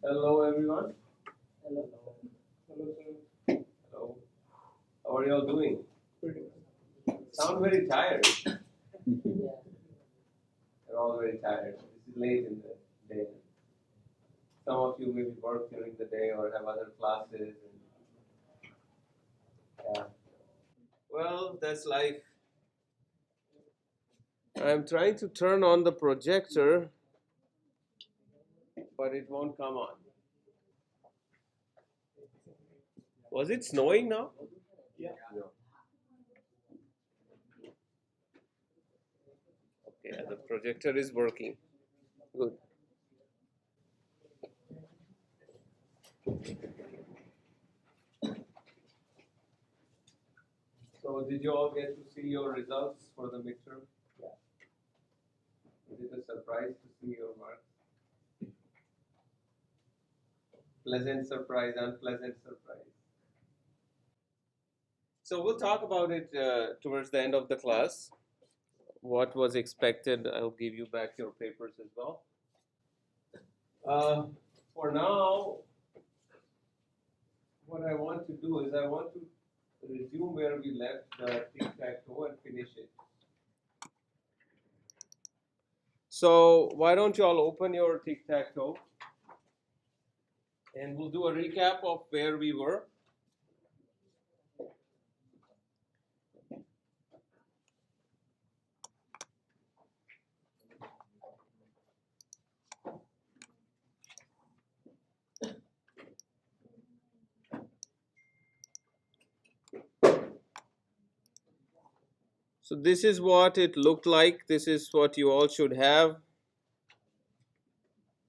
Hello, everyone. Hello. Hello, sir. Hello. How are you all doing? Sound very tired. You're all very tired. This is late in the day. Some of you maybe work during the day or have other classes. Yeah. Well, that's life. I'm trying to turn on the projector, but it won't come on. Was it snowing now? Yeah. No. Okay, the projector is working. Good. So, did you all get to see your results for the midterm? Yeah. Is it a surprise to see your marks? Pleasant surprise, unpleasant surprise. So we'll talk about it towards the end of the class. What was expected, I'll give you back your papers as well. For now, what I want to do is I want to resume where we left the tic-tac-toe and finish it. So why don't you all open your tic-tac-toe and we'll do a recap of where we were. So this is what it looked like. This is what you all should have.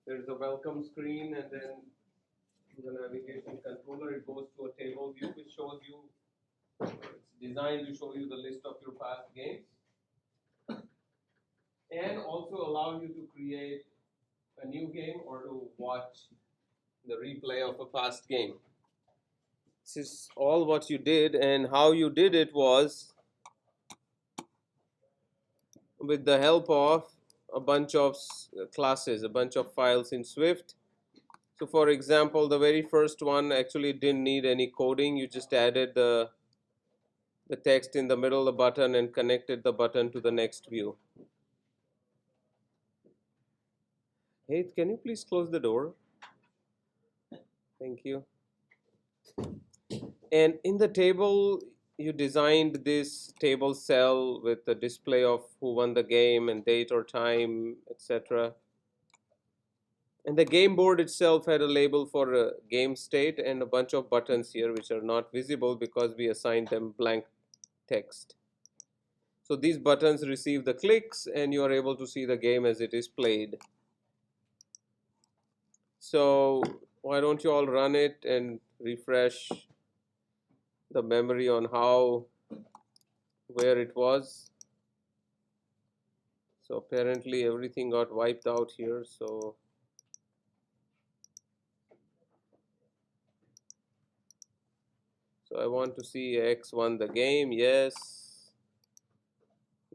There's a welcome screen, and then the navigation controller, it goes to a table view which shows you, it's designed to show you the list of your past games and also allow you to create a new game or to watch the replay of a past game. This is all what you did, and how you did it was with the help of a bunch of classes, a bunch of files in Swift. So for example, the very first one actually didn't need any coding. You just added the text in the middle of the button and connected the button to the next view. Hey, can you please close the door? Thank you. And in the table, you designed this table cell with the display of who won the game and date or time, etc. And the game board itself had a label for a game state and a bunch of buttons here which are not visible because we assigned them blank text. So these buttons receive the clicks and you are able to see the game as it is played. So why don't you all run it and refresh the memory on where it was. So apparently everything got wiped out here. So I want to see X won the game. Yes.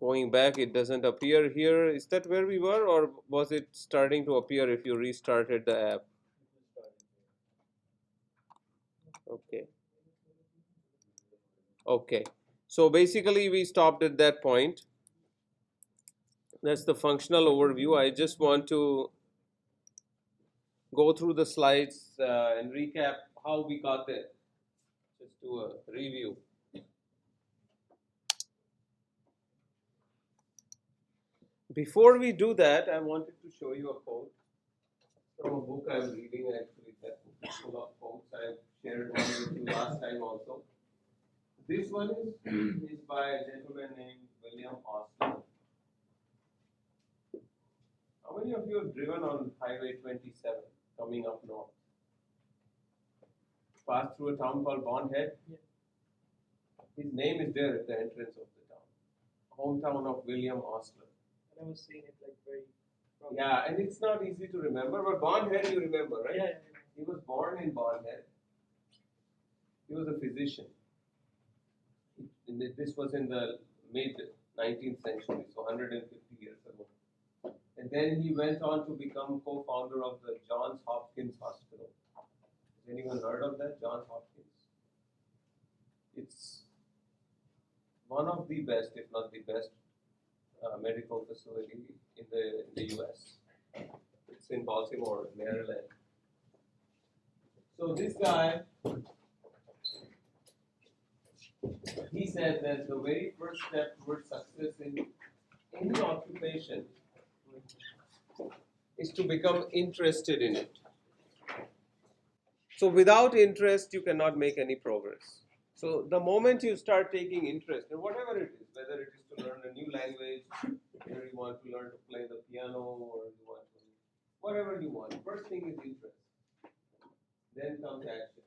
Going back, it doesn't appear here. Is that where we were, or was it starting to appear if you restarted the app? Okay. Okay. So basically we stopped at that point. That's the functional overview. I just want to go through the slides and recap how we got there. Just do a review. Before we do that, I wanted to show you a quote from a book I'm reading. Actually, that book is full of quotes. I shared one with you last time also. This one is by a gentleman named William Austin. How many of you have driven on Highway 27 coming up north? Passed through a town called Bondhead? Yeah. His name is there at the entrance of the town. Hometown of William Osler. I was seeing it like very. Yeah, and it's not easy to remember, but Bondhead you remember, right? Yeah. He was born in Bondhead. He was a physician. This was in the mid 19th century, so 150 years ago. And then he went on to become co-founder of the Johns Hopkins Hospital. even heard of that? John Hopkins. It's one of the best, if not the best, medical facility in the U.S. It's in Baltimore, Maryland. So this guy, he said that the very first step towards success in any occupation is to become interested in it. So without interest, you cannot make any progress. So the moment you start taking interest in whatever it is, whether it is to learn a new language, whether you want to learn to play the piano, or you want to, whatever you want, first thing is interest. Then comes action.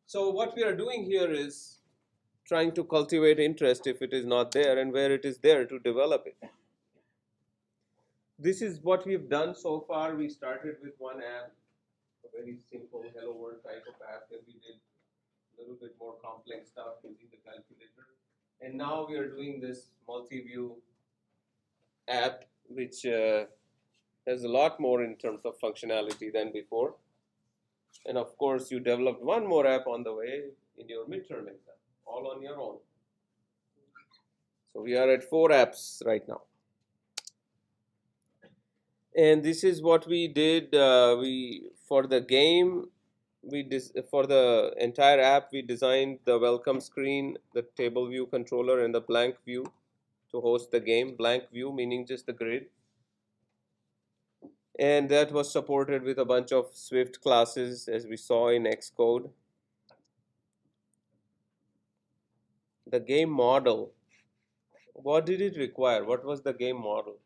So what we are doing here is trying to cultivate interest if it is not there, and where it is there to develop it. This is what we've done so far. We started with one app, a very simple Hello World type of app, and we did a little bit more complex stuff using the calculator. And now we are doing this multi-view app, which has a lot more in terms of functionality than before. And of course, you developed one more app on the way in your midterm exam, all on your own. So we are at 4 apps right now. And this is what we did. For the game, for the entire app, we designed the welcome screen, the table view controller, and the blank view to host the game. Blank view meaning just the grid. And that was supported with a bunch of Swift classes, as we saw in Xcode. The game model. What did it require? What was the game model?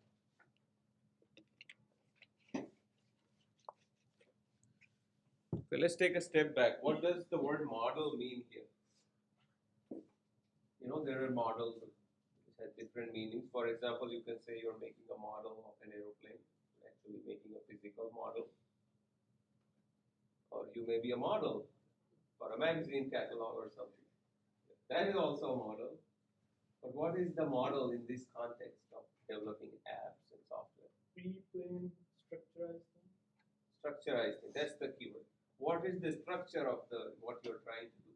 Okay, let's take a step back. What does the word model mean here? You know, there are models which have different meanings. For example, you can say you're making a model of an aeroplane, actually making a physical model. Or you may be a model for a magazine catalog or something. That is also a model. But what is the model in this context of developing apps and software? Pre-planned, structurized thing. Structurized thing. That's the keyword. What is the structure of what you're trying to do?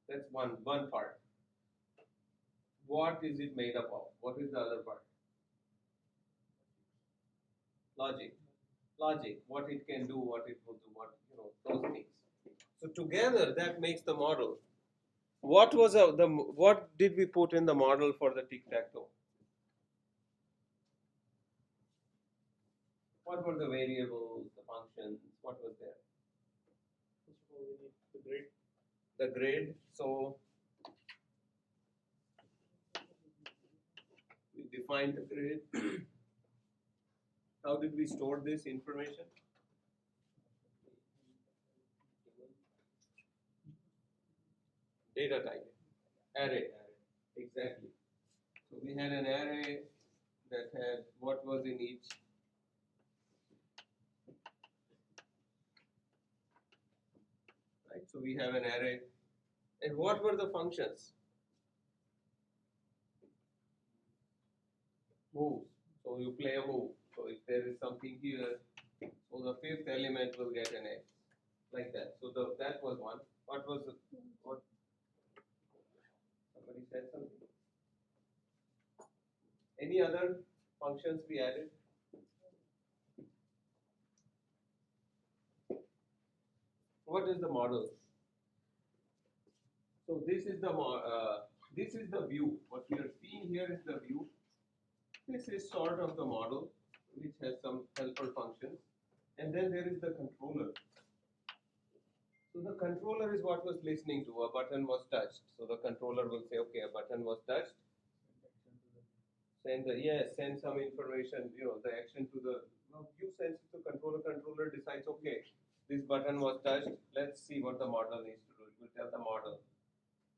That's one part. What is it made up of? What is the other part? Logic. Logic. What it can do, what it will do, those things. So together that makes the model. What did we put in the model for the tic-tac-toe? What were the variables, the functions? What was there? First of all, we need the grid. The grid. So we defined the grid. How did we store this information? Data type. Array. Exactly. So we had an array that had what was in each. Right. So we have an array. And what were the functions? Moves. So you play a move. So if there is something here, so the 5th element will get an X. Like that. So that was one. What was what? Somebody said something. Any other functions we added? What is the model? So this is the view. What we are seeing here is the view. This is sort of the model, which has some helper functions, and then there is the controller. So the controller is what was listening to. A button was touched. So the controller will say, okay, a button was touched. Send some information, the action to the view sends it to controller. Controller decides, okay, this button was touched. Let's see what the model needs to do. It will tell the model,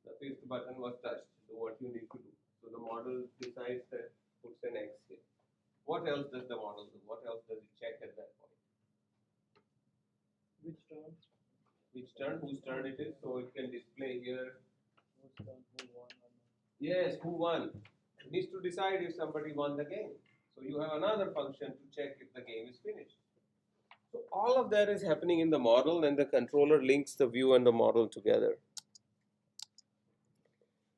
the 5th button was touched. So what you need to do. So the model decides that puts an X here. What else does the model do? What else does it check at that point? Which turn? Which turn? Whose turn it is? So it can display here. Whose turn? Who won? Yes, who won? It needs to decide if somebody won the game. So you have another function to check if the game is finished. So all of that is happening in the model, and the controller links the view and the model together.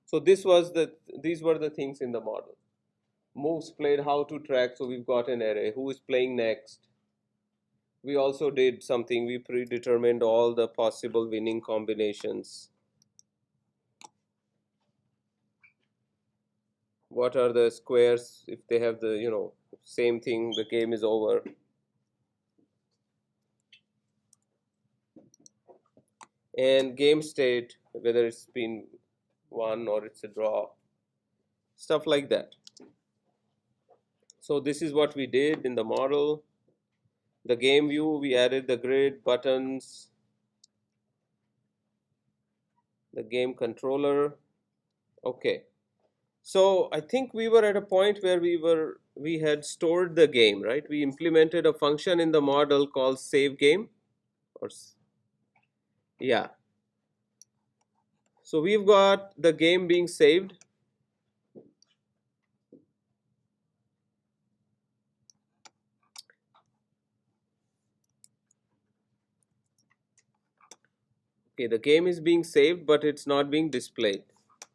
So these were the things in the model. Moves played, how to track, so we've got an array. Who is playing next? We also did something, we predetermined all the possible winning combinations. What are the squares? If they have the, same thing, the game is over. And game state, whether it's been won or it's a draw, stuff like that. So this is what we did in the model. The game view, we added the grid, buttons, the game controller. Okay. So I think we were at a point where we had stored the game, right? We implemented a function in the model called save game, or yeah. So we've got the game being saved. Okay, the game is being saved, but it's not being displayed.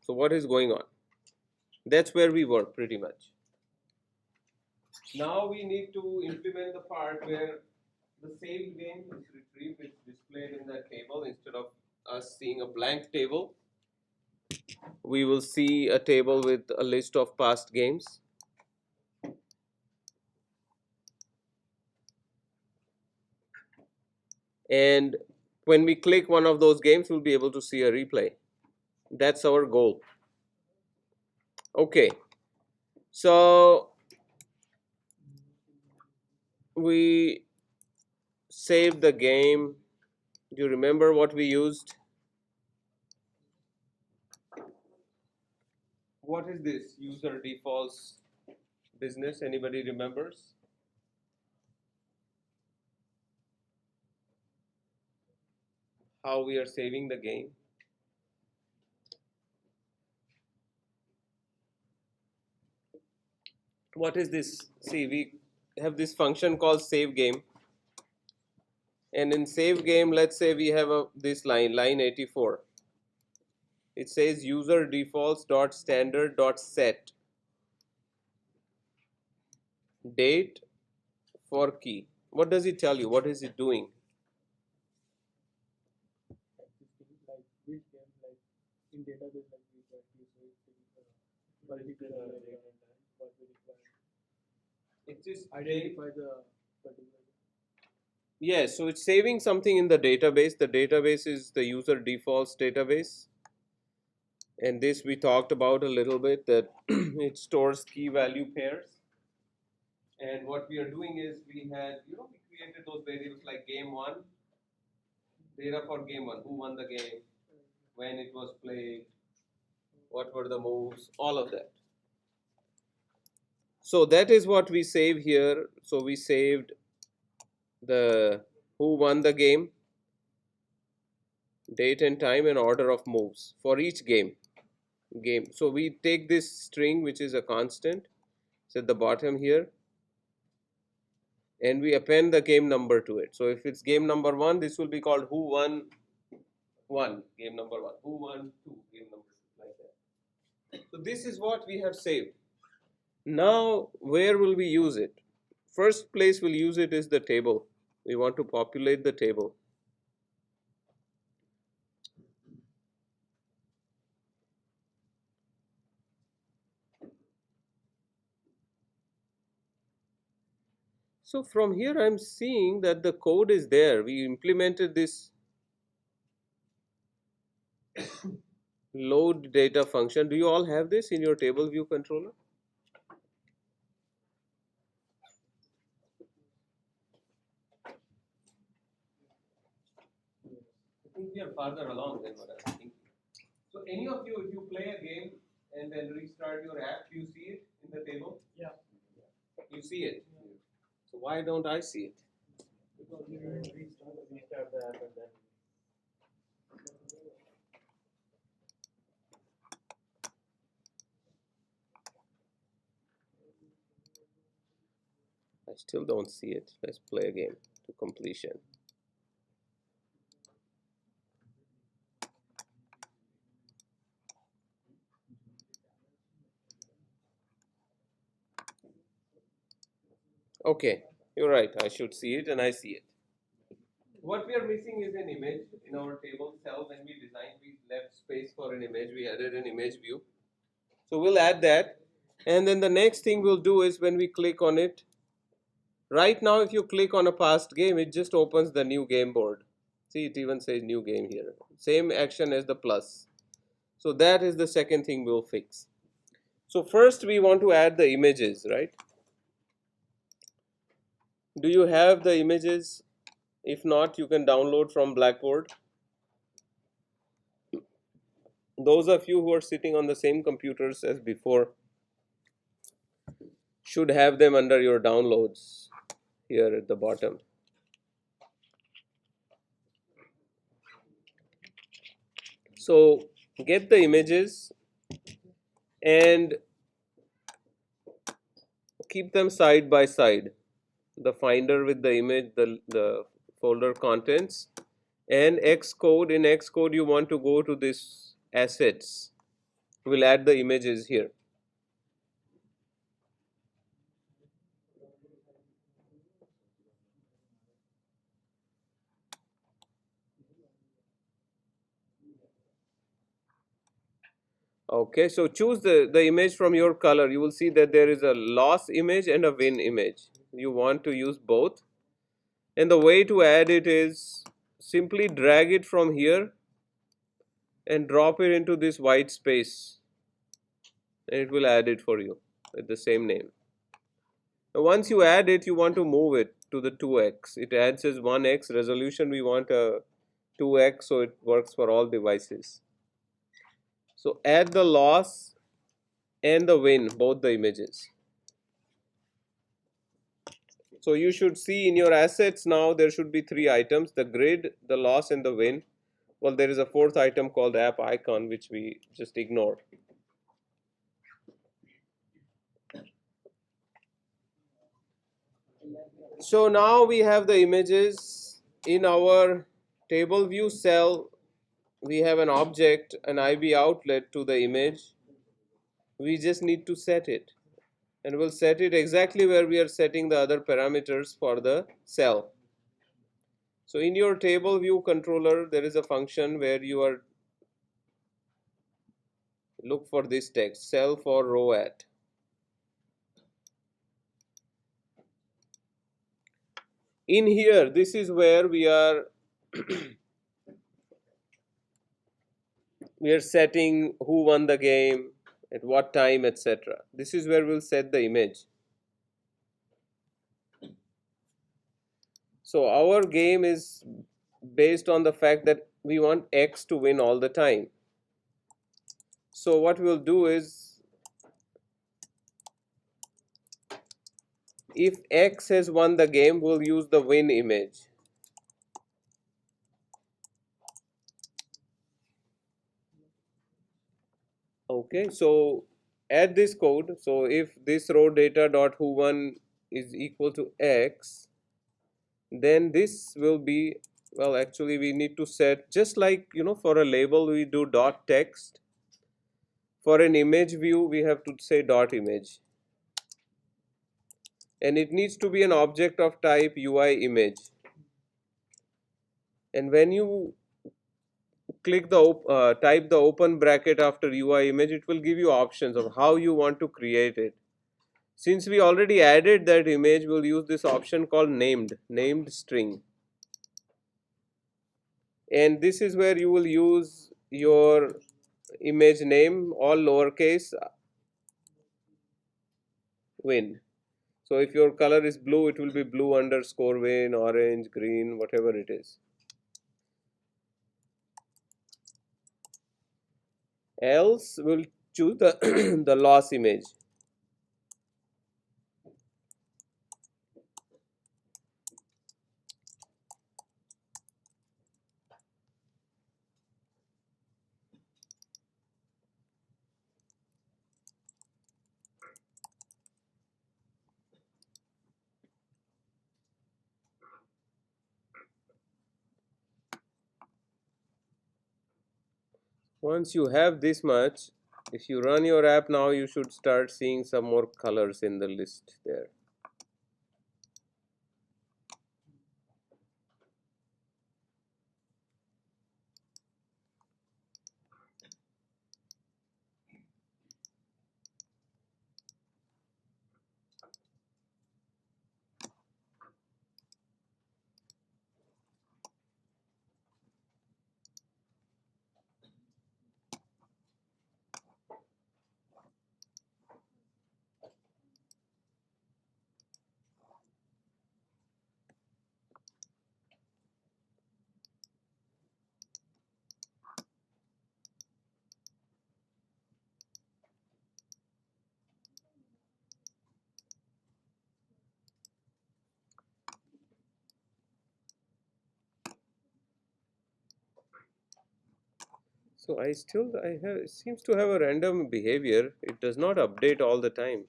So what is going on? That's where we were pretty much. Now we need to implement the part where the saved game is retrieved, it's displayed in that table. Instead of us seeing a blank table, we will see a table with a list of past games. And when we click one of those games, we'll be able to see a replay. That's our goal. Okay, so we saved the game. Do you remember what we used? What is this user defaults business? Anybody remembers? How we are saving the game? What is this? See, we have this function called save game. And in save game, let's say we have this line 84. It says user defaults dot standard dot set date for key. What does it tell you? What is it doing? Like which game, like in database, like we got you, so it's particular date and time what we require. It is Identify the particular. yes, so it's saving something in the database. The database is the user defaults database. And this we talked about a little bit, that it stores key value pairs. And what we are doing is we created those variables like game one, data for game one, who won the game, when it was played, what were the moves, all of that. So that is what we save here. So we saved the who won the game, date and time, and order of moves for each game. So we take this string, which is a constant, it's at the bottom here, and we append the game number to it. So if it's game number one, this will be called who won one, game number one, who won two, game number two, like that. So this is what we have saved. Now where will we use it? First place we'll use it is the table. We want to populate the table. So from here I'm seeing that the code is there. We implemented this load data function. Do you all have this in your table view controller? I think we are farther along than what I was thinking. So any of you, if you play a game and then restart your app, you see it in the table? Yeah. You see it. So why don't I see it? Because we didn't restart the app and then. I still don't see it. Let's play a game. to completion. Okay, you're right. I should see it, and I see it. What we are missing is an image in our table cell. When we designed, we left space for an image. We added an image view. So we'll add that. And then the next thing we'll do is when we click on it, right now if you click on a past game, it just opens the new game board. See, it even says new game here. Same action as the plus. So that is the second thing we'll fix. So first we want to add the images, right? Do you have the images? If not, you can download from Blackboard. Those of you who are sitting on the same computers as before should have them under your downloads here at the bottom. So get the images and keep them side by side. The finder with the image, the folder contents, and Xcode. In Xcode, you want to go to this assets. We'll add the images here. Okay, so choose the image from your color. You will see that there is a loss image and a win image. You want to use both. And the way to add it is simply drag it from here and drop it into this white space. And it will add it for you with the same name. Now once you add it, you want to move it to the 2x. It adds as 1x resolution. We want a 2x so it works for all devices. So add the loss and the win, both the images. So you should see in your assets now there should be 3 items: the grid, the loss, and the win. Well, there is a 4th item called app icon which we just ignored. So now we have the images in our table view cell. We have an object, an IB outlet to the image. We just need to set it, and we'll set it exactly where we are setting the other parameters for the cell. So in your table view controller, there is a function where you are look for this text, cell for row at. In here, this is where we are we are setting who won the game, at what time, etc. This is where we'll set the image. So our game is based on the fact that we want X to win all the time. So what we'll do is, if X has won the game, we'll use the win image. Okay, so add this code. So if this row data dot who won is equal to X, then this will be, well, actually we need to set, just like for a label we do dot text. For an image view we have to say dot image, and it needs to be an object of type UI image. And when you click the type the open bracket after UI image, it will give you options of how you want to create it. Since we already added that image, we'll use this option called named string. And this is where you will use your image name, all lowercase, win. So if your color is blue, it will be blue underscore win, orange, green, whatever it is. Else we'll choose the the loss image. Once you have this much, if you run your app now, you should start seeing some more colors in the list there. So I have, it seems to have a random behavior. It does not update all the time.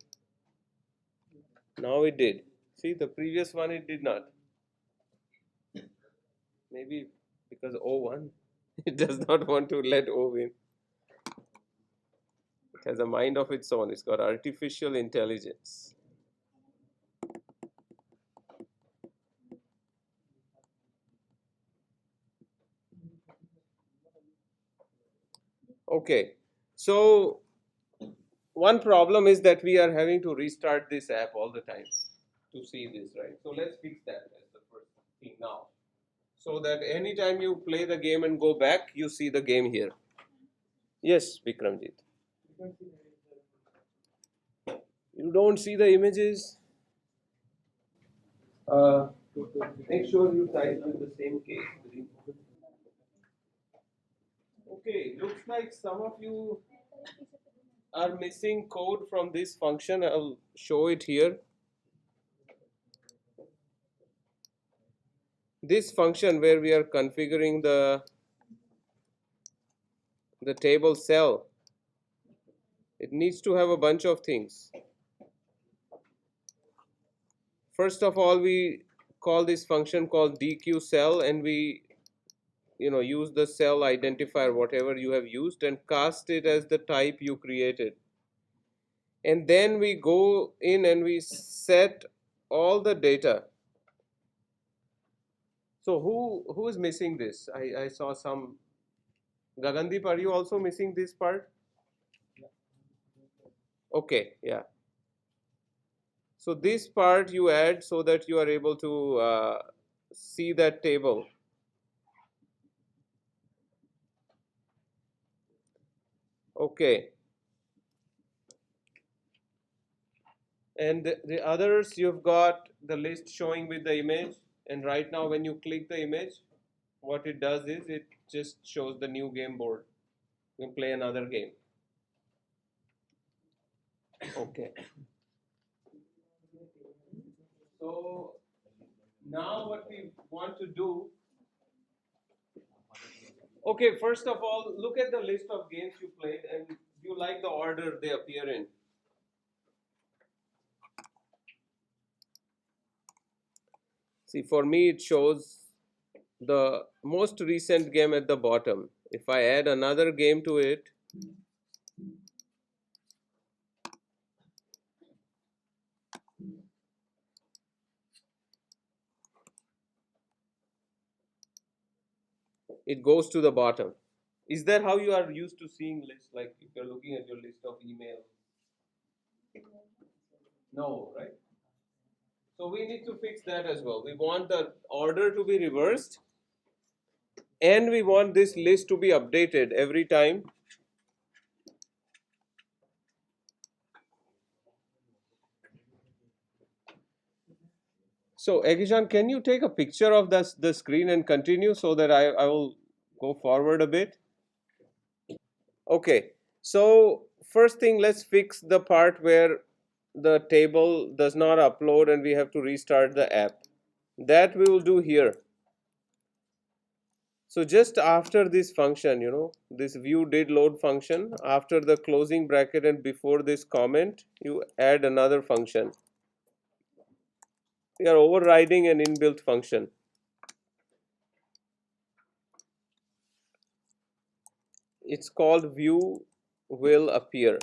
Now it did. See, the previous one it did not. Maybe because O1, it does not want to let O in. It has a mind of its own. It's got artificial intelligence. Okay, so one problem is that we are having to restart this app all the time to see this, right? So let's fix that as the first thing now. So that anytime you play the game and go back, you see the game here. Yes, Vikramjit. You don't see the images? Uh, Make sure you type with the same case. Okay, looks like some of you are missing code from this function. I'll show it here. This function where we are configuring the table cell, it needs to have a bunch of things. First of all, we call this function called dq cell, and we use the cell identifier whatever you have used and cast it as the type you created. And then we go in and we set all the data. So who is missing this? I saw some. Gagandeep, are you also missing this part? Okay, yeah. So this part you add so that you are able to see that table. Okay. And the others, you've got the list showing with the image. And right now when you click the image, what it does is it just shows the new game board. You can play another game. Okay. So now what we want to do, okay, first of all, look at the list of games you played and you like the order they appear in. See, for me, it shows the most recent game at the bottom. If I add another game to it, it goes to the bottom. Is that how you are used to seeing lists? Like if you're looking at your list of email? No, right? So we need to fix that as well. We want the order to be reversed and we want this list to be updated every time. So Egishan, can you take a picture of the screen and continue so that I will go forward a bit? Okay, so first thing, let's fix the part where the table does not upload and we have to restart the app. That we will do here. So just after this function, this view did load function, after the closing bracket and before this comment, you add another function. We are overriding an inbuilt function. It's called view will appear.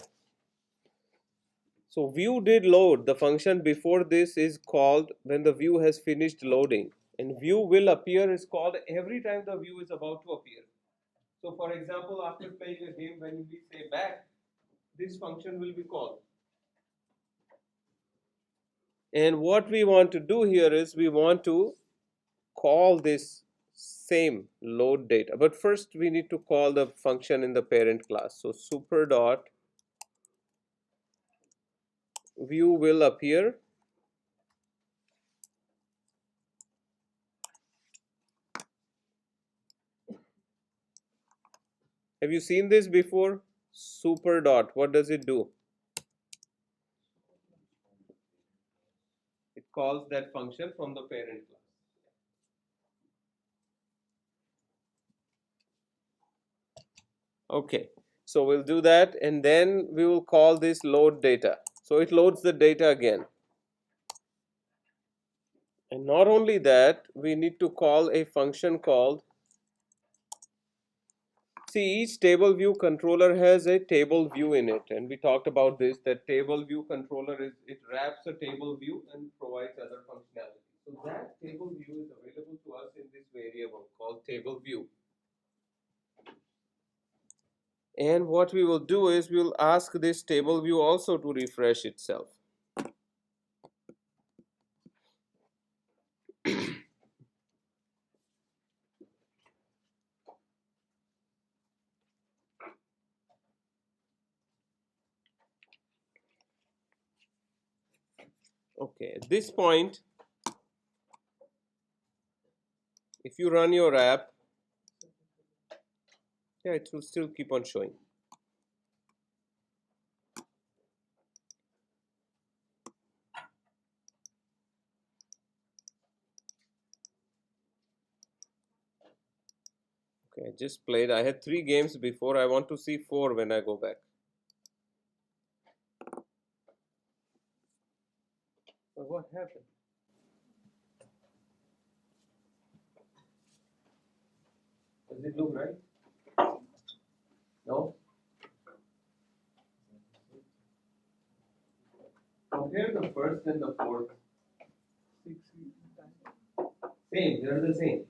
So view did load. The function before this is called when the view has finished loading. And view will appear is called every time the view is about to appear. So for example, after playing a game, when we say back, this function will be called. And what we want to do here is we want to call this same load data. But first we need to call the function in the parent class. So super dot view will appear. Have you seen this before? Super dot, what does it do? It calls that function from the parent class. Okay, so we'll do that and then we will call this load data. So it loads the data again. And not only that, we need to call a function called, see, each table view controller has a table view in it, and we talked about this, that table view controller is, it wraps a table view and provides other functionality. So that table view is available to us in this variable called table view. And what we will do is we will ask this table view also to refresh itself. Okay, at this point, if you run your app, yeah, it will still keep on showing. Okay, I just played. I had 3 games before. I want to see 4 when I go back. But what happened? Does it look right? No? Compare the first and the fourth. Same, they're the same.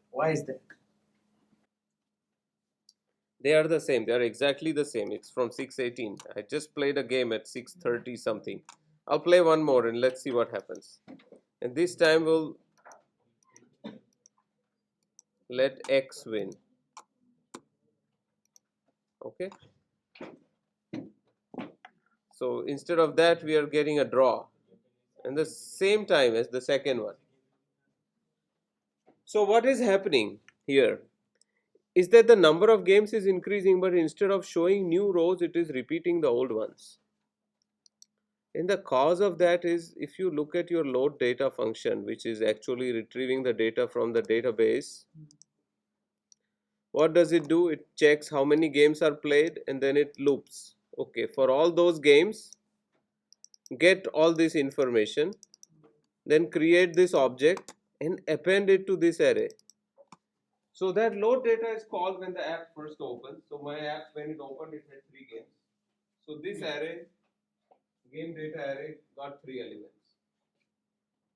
Why is that? They are the same. They are exactly the same. It's from 618. I just played a game at 630 something. I'll play one more and let's see what happens. And this time we'll let X win. Okay? So instead of that, we are getting a draw. And the same time as the second one. So what is happening here is that the number of games is increasing, but instead of showing new rows, it is repeating the old ones. And the cause of that is, if you look at your load data function, which is actually retrieving the data from the database, what does it do? It checks how many games are played and then it loops. Okay, for all those games, get all this information, then create this object and append it to this array. So that load data is called when the app first opens. So my app, when it opened, it had 3 games. So this array, game data array, got 3 elements.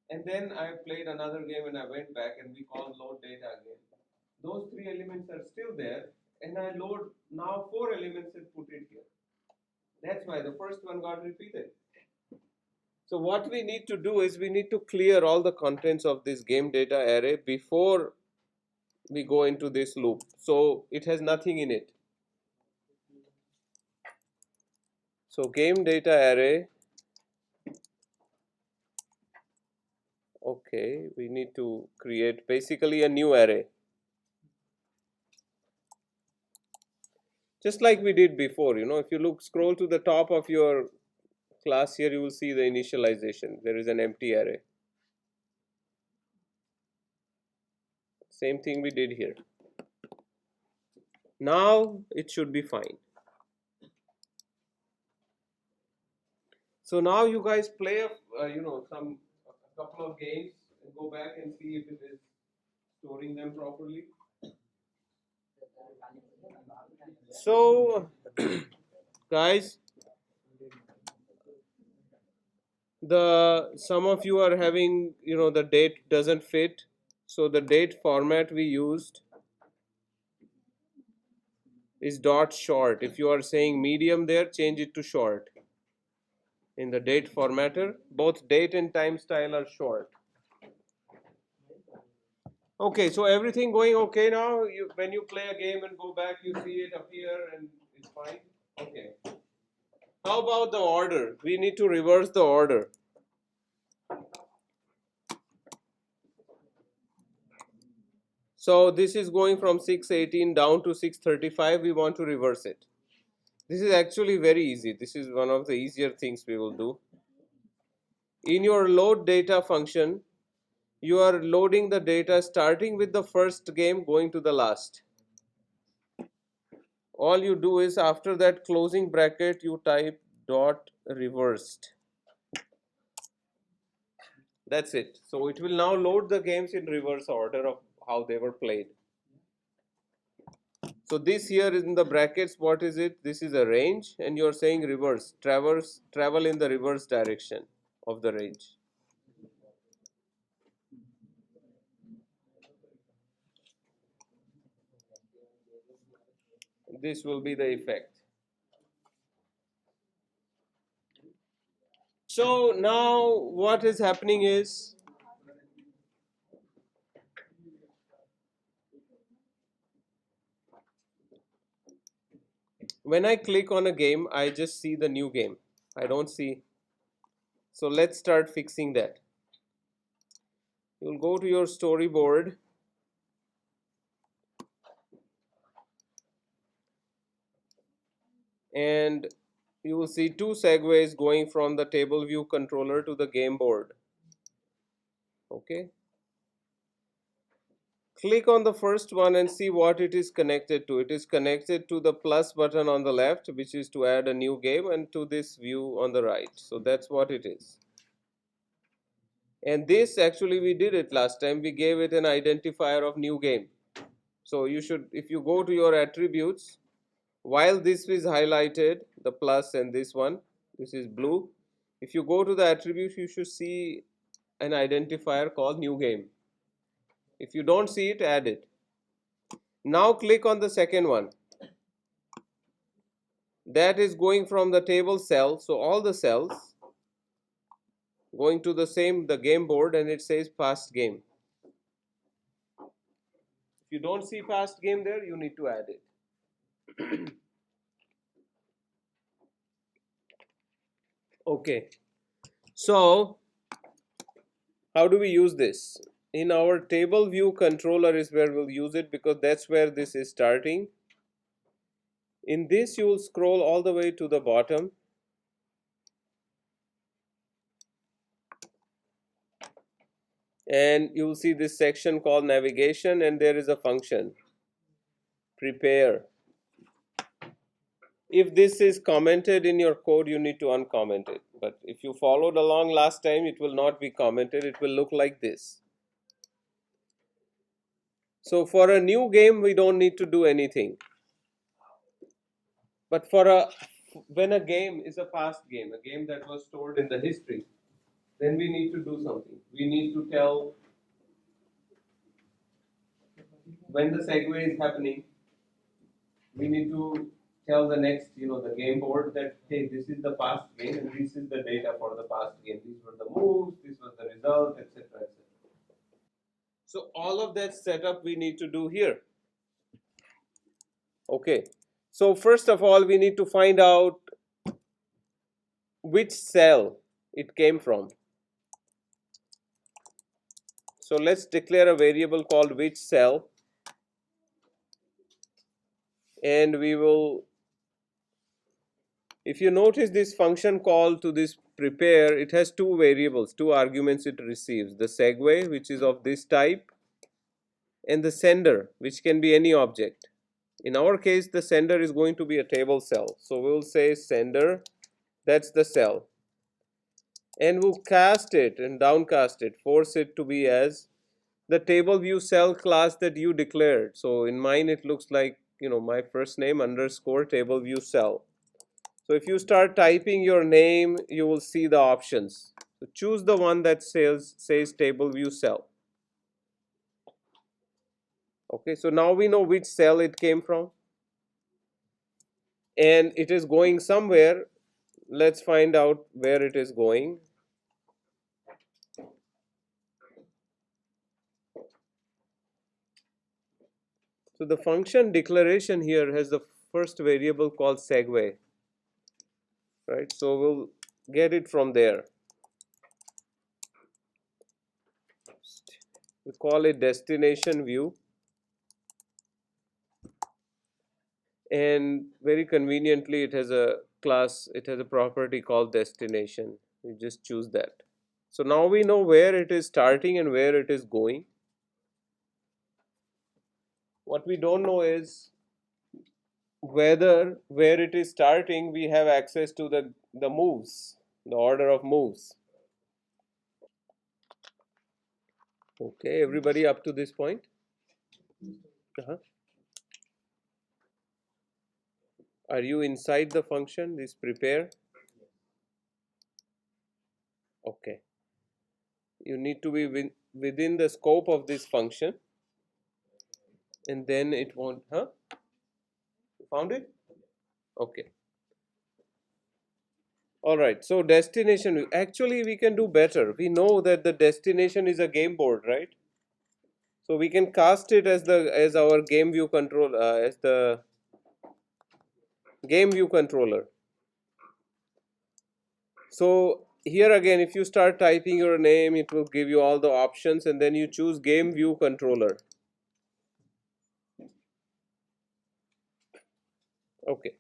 And then I played another game and I went back and we called load data again. Those 3 elements are still there and I load now 4 elements and put it here. That's why the first one got repeated. So what we need to do is we need to clear all the contents of this game data array before we go into this loop. So it has nothing in it. So game data array, okay, we need to create basically a new array. Just like we did before, if you scroll to the top of your class here, you will see the initialization. There is an empty array. Same thing we did here. Now it should be fine. So now you guys play a couple of games and go back and see if it is storing them properly. So, guys, the some of you are having, the date doesn't fit. So the date format we used is dot short. If you are saying medium there, change it to short. In the date formatter, both date and time style are short. Okay, so everything going okay now? When you play a game and go back, you see it appear and it's fine? Okay. How about the order? We need to reverse the order. So this is going from 618 down to 635. We want to reverse it. This is actually very easy. This is one of the easier things we will do. In your load data function, you are loading the data starting with the first game going to the last. All you do is after that closing bracket you type dot reversed. That's it. So it will now load the games in reverse order of how they were played. So this here is in the brackets, what is it? This is a range and you're saying reverse, travel in the reverse direction of the range. This will be the effect. So now what is happening is, when I click on a game, I just see the new game. I don't see. So let's start fixing that. You'll go to your storyboard and you will see two segues going from the table view controller to the game board. Okay. Click on the first one and see what it is connected to. It is connected to the plus button on the left, which is to add a new game, and to this view on the right. So that's what it is. And this actually we did it last time. We gave it an identifier of new game. So you should, if you go to your attributes, while this is highlighted, the plus and this is blue. If you go to the attributes, you should see an identifier called new game. If you don't see it, add it. Now click on the second one. That is going from the table cell, so all the cells going to the game board, and it says past game. If you don't see past game there, you need to add it. Okay, so how do we use this? In our table view controller is where we'll use it, because that's where this is starting. In this, you will scroll all the way to the bottom, and you will see this section called navigation, and there is a function, prepare. If this is commented in your code, you need to uncomment it. But if you followed along last time, it will not be commented. It will look like this. So for a new game, we don't need to do anything. But when a game is a past game, a game that was stored in the history, then we need to do something. We need to tell when the segue is happening. We need to tell the next, the game board that, hey, this is the past game and this is the data for the past game. These were the moves, this was the result, etc., etc. So all of that setup we need to do here. Okay. So first of all, we need to find out which cell it came from. So let's declare a variable called which cell, and we will, if you notice this function call to this prepare, it has two variables, two arguments it receives, the segue, which is of this type, and the sender, which can be any object. In our case, the sender is going to be a table cell. So we will say sender, that's the cell. And we'll cast it and downcast it, force it to be as the table view cell class that you declared. So in mine, it looks like my first name underscore table view cell. So if you start typing your name, you will see the options. So choose the one that says table view cell. Okay, so now we know which cell it came from, and it is going somewhere. Let's find out where it is going. So the function declaration here has the first variable called segue, right? So we'll get it from there. We call it destination view, and very conveniently it has a class, it has a property called destination. We just choose that. So now we know where it is starting and where it is going. What we don't know is whether where it is starting we have access to the moves, the order of moves. Okay, everybody up to this point? Uh-huh. Are you inside the function, this prepare? Okay. You need to be within the scope of this function, and then it won't, huh? You found it? Okay. All right. So destination, actually we can do better. We know that the destination is a game board, right? So we can cast it as our game view control as the game view controller. So here again, if you start typing your name, it will give you all the options, and then you choose game view controller. Okay.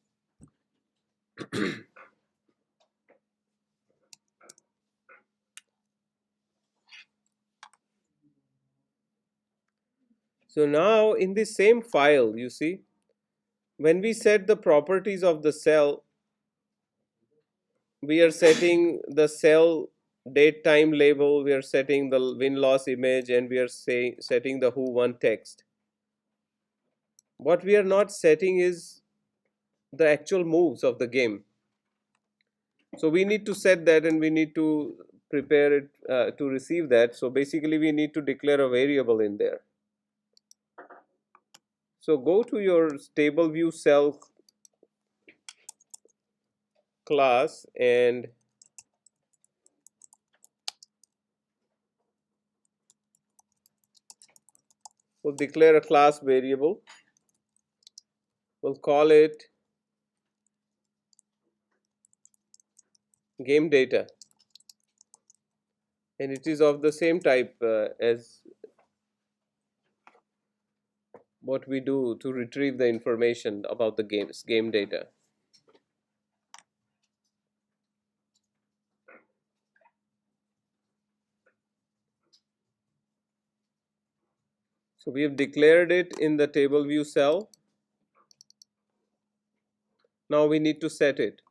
So now in the same file, you see, when we set the properties of the cell, we are setting the cell date time label, we are setting the win loss image, and we are setting the who won text. What we are not setting is the actual moves of the game. So we need to set that, and we need to prepare it to receive that. So basically we need to declare a variable in there. So go to your table view cell class, and we'll declare a class variable. We'll call it game data, and it is of the same type as what we do to retrieve the information about the game data. So we have declared it in the table view cell. Now we need to set it.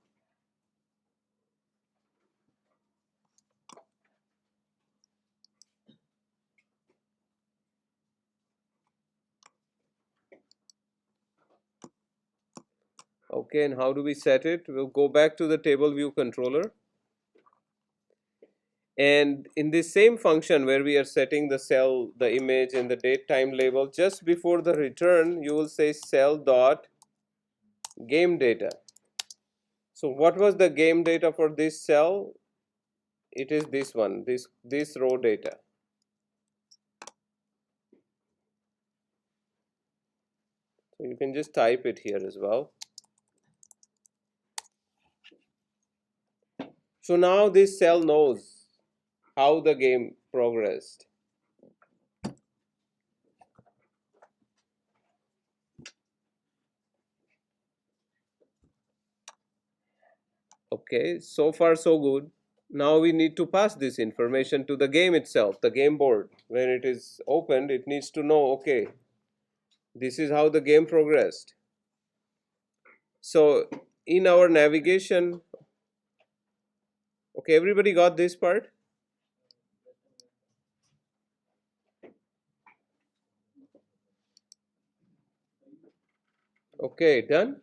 Okay, and how do we set it? We'll go back to the table view controller. And in this same function where we are setting the cell, the image, and the date time label, just before the return, you will say cell dot game data. So what was the game data for this cell? It is this one, this row data. So you can just type it here as well. So now this cell knows how the game progressed. Okay, so far so good. Now we need to pass this information to the game itself, the game board. When it is opened, it needs to know, okay, this is how the game progressed. So in our navigation, okay, everybody got this part? Okay, done.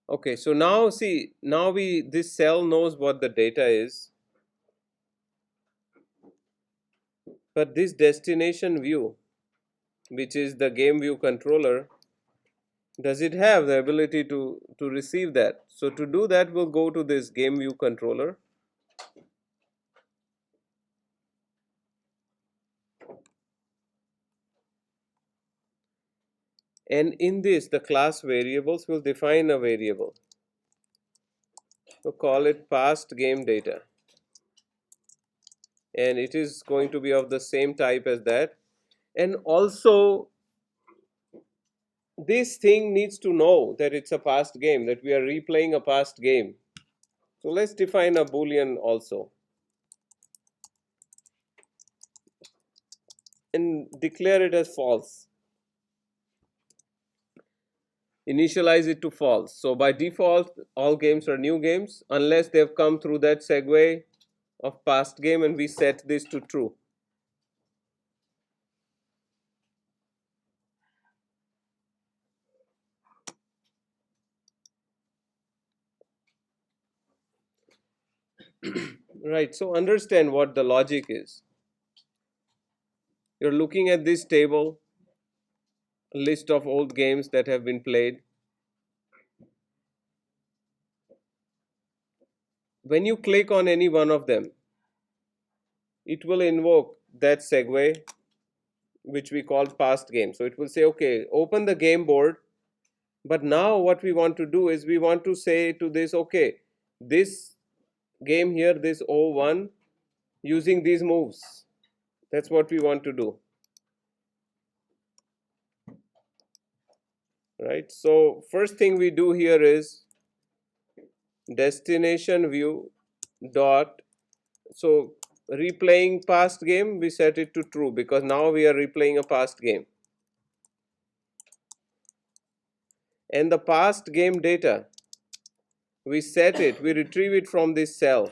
Okay, so now see, now we this cell knows what the data is, but this destination view, which is the game view controller, does it have the ability to receive that? So to do that, we'll go to this game view controller, and in this the class variables will define a variable. We'll call it past game data, and it is going to be of the same type as that. And also this thing needs to know that it's a past game, that we are replaying a past game. So let's define a boolean also and declare it as false. Initialize it to false. So by default, all games are new games unless they've come through that segue of past game, and we set this to true. Right, so understand what the logic is. You're looking at this table, a list of old games that have been played. When you click on any one of them, it will invoke that segue, which we call past game. So it will say, okay, open the game board. But now what we want to do is we want to say to this, okay, this game here, this O1, using these moves. That's what we want to do. Right? So first thing we do here is destination view dot, so replaying past game, we set it to true because now we are replaying a past game. And the past game data, we set it, we retrieve it from this cell,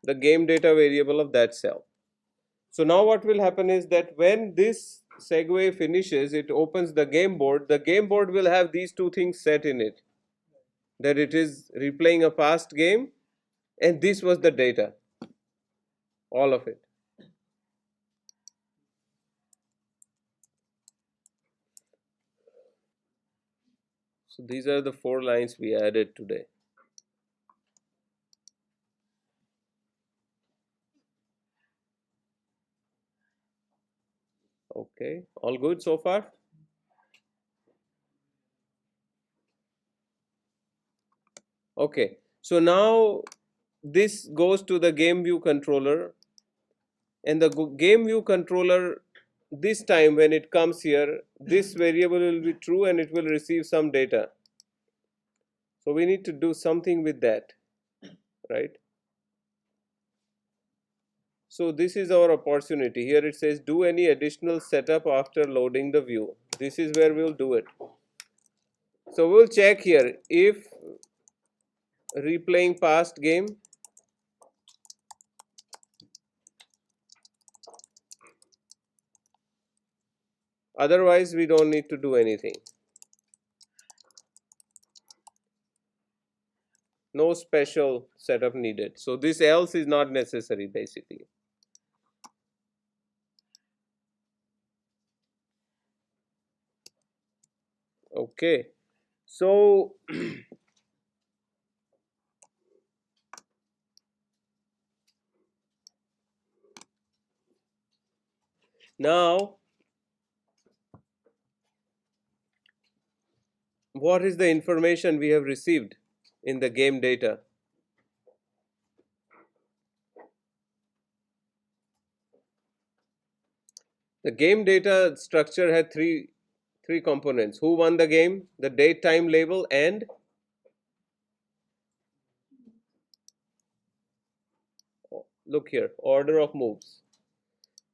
the game data variable of that cell. So now what will happen is that when this segue finishes, it opens the game board. The game board will have these two things set in it, that it is replaying a past game, and this was the data, all of it. So these are the 4 lines we added today. Okay, all good so far? Okay, so now this goes to the game view controller, and the game view controller, this time when it comes here, this variable will be true and it will receive some data. So we need to do something with that, right? So this is our opportunity. Here it says do any additional setup after loading the view. This is where we'll do it. So we'll check here if replaying past game, otherwise we don't need to do anything. No special setup needed. So this else is not necessary basically. Okay, so now what is the information we have received in the game data? The game data structure had three components: who won the game, the date time label, and look here, order of moves.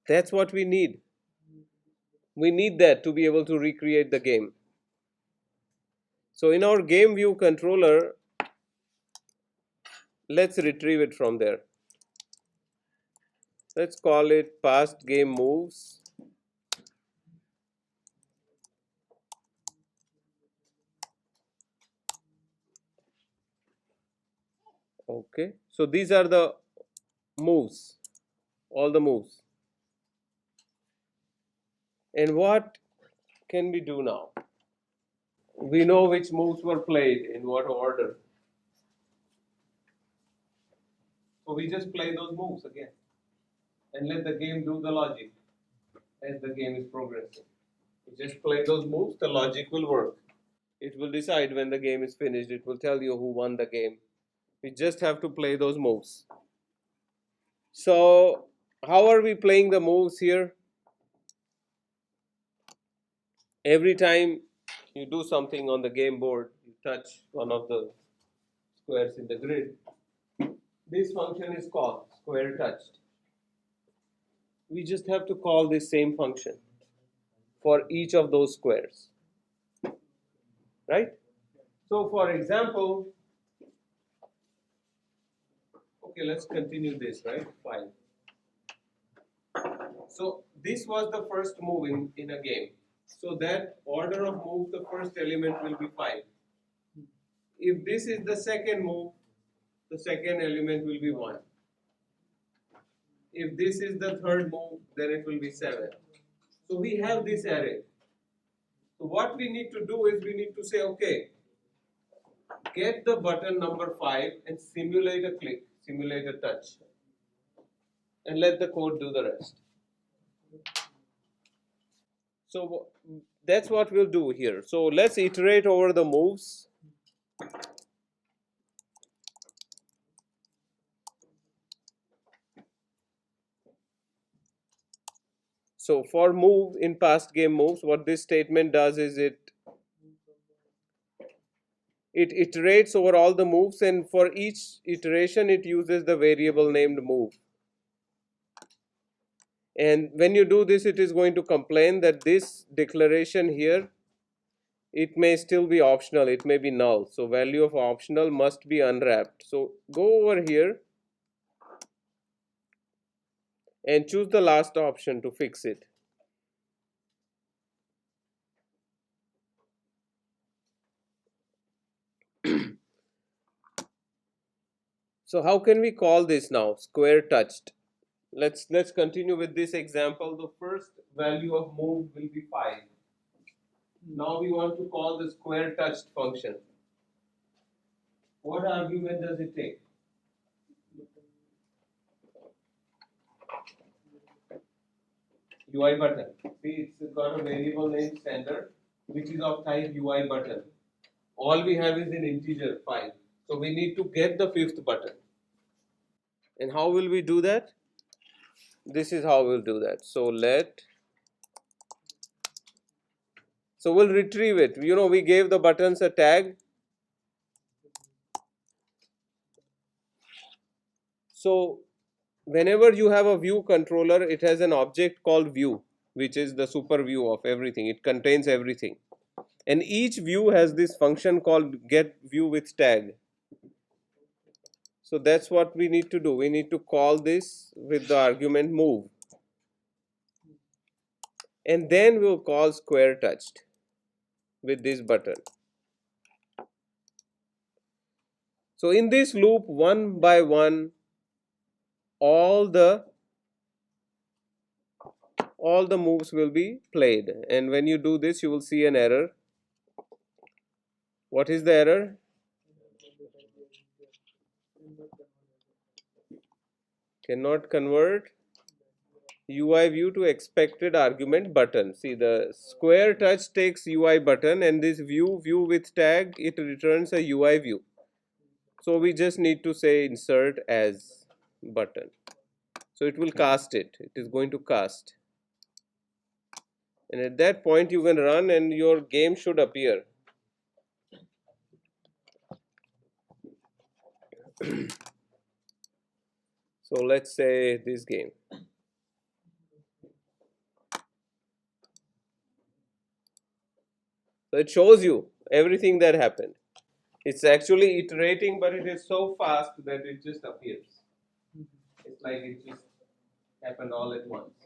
That's what we need. We need that to be able to recreate the game. So in our game view controller, let's retrieve it from there. Let's call it past game moves. Okay, so these are the moves, all the moves. And what can we do now? We know which moves were played in what order. So we just play those moves again and let the game do the logic as the game is progressing. You just play those moves, the logic will work. It will decide when the game is finished, it will tell you who won the game. We just have to play those moves. So, how are we playing the moves here? Every time you do something on the game board, you touch one of the squares in the grid. This function is called square touched. We just have to call this same function for each of those squares, right? So, for example, okay, let's continue this, right? Fine. So, this was the first move in a game. So, that order of move, the first element will be 5. If this is the second move, the second element will be 1. If this is the third move, then it will be 7. So we have this array. So what we need to do is we need to say, okay, get the button number 5 and simulate a click, simulate a touch, and let the code do the rest. So that's what we'll do here. So let's iterate over the moves. So for move in past game moves, what this statement does is it iterates over all the moves, and for each iteration it uses the variable named move. And when you do this, it is going to complain that this declaration here, it may still be optional, it may be null. So value of optional must be unwrapped. So go over here and choose the last option to fix it. So how can we call this now? Square touched. Let's continue with this example. The first value of move will be 5. Now we want to call the square touched function. What argument does it take? UI button. See, it's got a variable named standard, which is of type UI button. All we have is an integer 5. So we need to get the fifth button. And how will we do that? This is how we'll do that. So we'll retrieve it. You know, we gave the buttons a tag. So whenever you have a view controller, it has an object called view, which is the super view of everything. It contains everything. And each view has this function called get view with tag. So that's what we need to do. We need to call this with the argument move. And then we'll call square touched with this button. So in this loop, one by one, all the moves will be played. And when you do this, you will see an error. What is the error? Cannot convert UI view to expected argument button. See, the square touch takes UI button, and this view with tag, it returns a UI view. So we just need to say insert as button. So it will cast it. It is going to cast. And at that point you can run and your game should appear. So let's say this game. So it shows you everything that happened. It's actually iterating, but it is so fast that it just appears. It's like it just happened all at once.